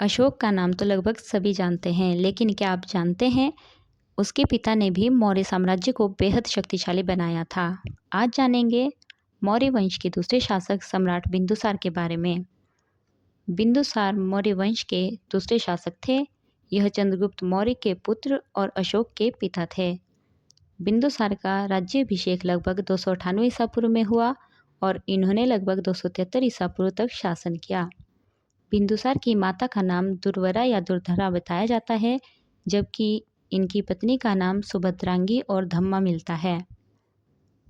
अशोक का नाम तो लगभग सभी जानते हैं, लेकिन क्या आप जानते हैं उसके पिता ने भी मौर्य साम्राज्य को बेहद शक्तिशाली बनाया था। आज जानेंगे मौर्य वंश के दूसरे शासक सम्राट बिंदुसार के बारे में। बिंदुसार मौर्य वंश के दूसरे शासक थे। यह चंद्रगुप्त मौर्य के पुत्र और अशोक के पिता थे। बिंदुसार का राज्याभिषेक लगभग 298 ईसा पूर्व में हुआ और इन्होंने लगभग 273 ईसा पूर्व तक शासन किया। बिंदुसार की माता का नाम दुर्वरा या दुर्धरा बताया जाता है, जबकि इनकी पत्नी का नाम सुभद्रांगी और धम्मा मिलता है।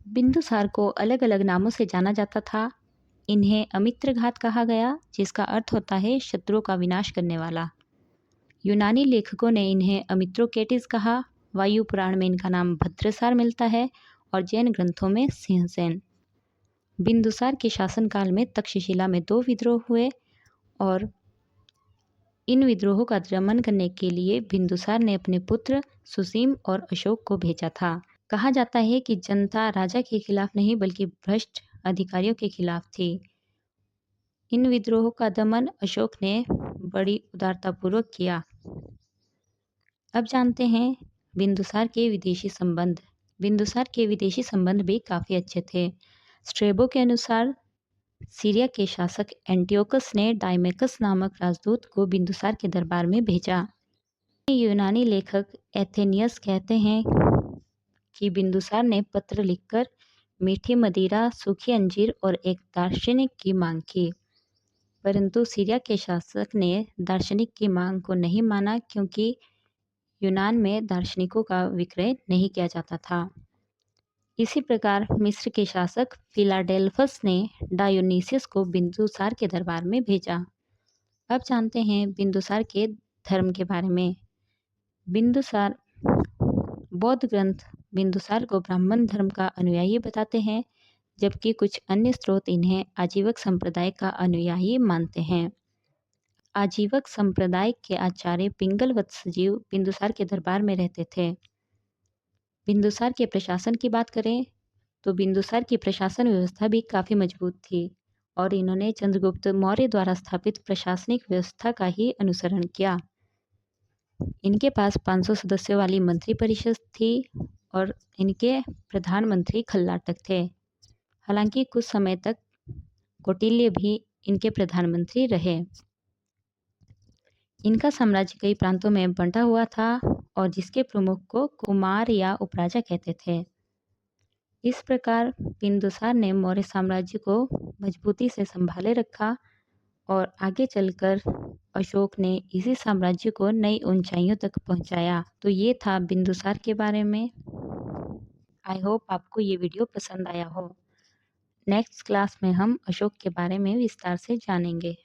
बिंदुसार को अलग अलग नामों से जाना जाता था। इन्हें अमित्रघात कहा गया, जिसका अर्थ होता है शत्रुओं का विनाश करने वाला। यूनानी लेखकों ने इन्हें अमित्रोकेटिस कहा। वायु पुराण में इनका नाम भद्रसार मिलता है और जैन ग्रंथों में सिंहसेन। बिंदुसार के शासनकाल में तक्षशिला में 2 विद्रोह हुए और इन विद्रोहों का दमन करने के लिए बिंदुसार ने अपने पुत्र सुसीम और अशोक को भेजा था। कहा जाता है कि जनता राजा के खिलाफ नहीं बल्कि भ्रष्ट अधिकारियों के खिलाफ थी। इन विद्रोहों का दमन अशोक ने बड़ी उदारतापूर्वक किया। अब जानते हैं बिंदुसार के विदेशी संबंध। बिंदुसार के विदेशी संबंध भी काफ़ी अच्छे थे। स्ट्रेबो के अनुसार सीरिया के शासक एंटियोकस ने डायमेकस नामक राजदूत को बिंदुसार के दरबार में भेजा। यूनानी लेखक एथेनियस कहते हैं कि बिंदुसार ने पत्र लिखकर मीठी मदिरा, सूखी अंजीर और एक दार्शनिक की मांग की, परंतु सीरिया के शासक ने दार्शनिक की मांग को नहीं माना क्योंकि यूनान में दार्शनिकों का विक्रय नहीं किया जाता था। इसी प्रकार मिस्र के शासक फिलाडेल्फस ने डायोनीसियस को बिंदुसार के दरबार में भेजा। अब जानते हैं बिंदुसार के धर्म के बारे में। बिंदुसार बौद्ध ग्रंथ बिंदुसार को ब्राह्मण धर्म का अनुयायी बताते हैं, जबकि कुछ अन्य स्रोत इन्हें आजीवक संप्रदाय का अनुयायी मानते हैं। आजीवक संप्रदाय के आचार्य पिंगल वत्सजीव बिंदुसार के दरबार में रहते थे। बिंदुसार के प्रशासन की बात करें तो बिंदुसार की प्रशासन व्यवस्था भी काफ़ी मजबूत थी और इन्होंने चंद्रगुप्त मौर्य द्वारा स्थापित प्रशासनिक व्यवस्था का ही अनुसरण किया। इनके पास 500 सदस्यों वाली मंत्री परिषद थी और इनके प्रधानमंत्री खल्लाटक थे। हालांकि कुछ समय तक कौटिल्य भी इनके प्रधानमंत्री रहे। इनका साम्राज्य कई प्रांतों में बंटा हुआ था और जिसके प्रमुख को कुमार या उपराजा कहते थे। इस प्रकार बिंदुसार ने मौर्य साम्राज्य को मजबूती से संभाले रखा और आगे चलकर अशोक ने इसी साम्राज्य को नई ऊंचाइयों तक पहुंचाया। तो ये था बिंदुसार के बारे में। आई होप आपको ये वीडियो पसंद आया हो। नेक्स्ट क्लास में हम अशोक के बारे में विस्तार से जानेंगे।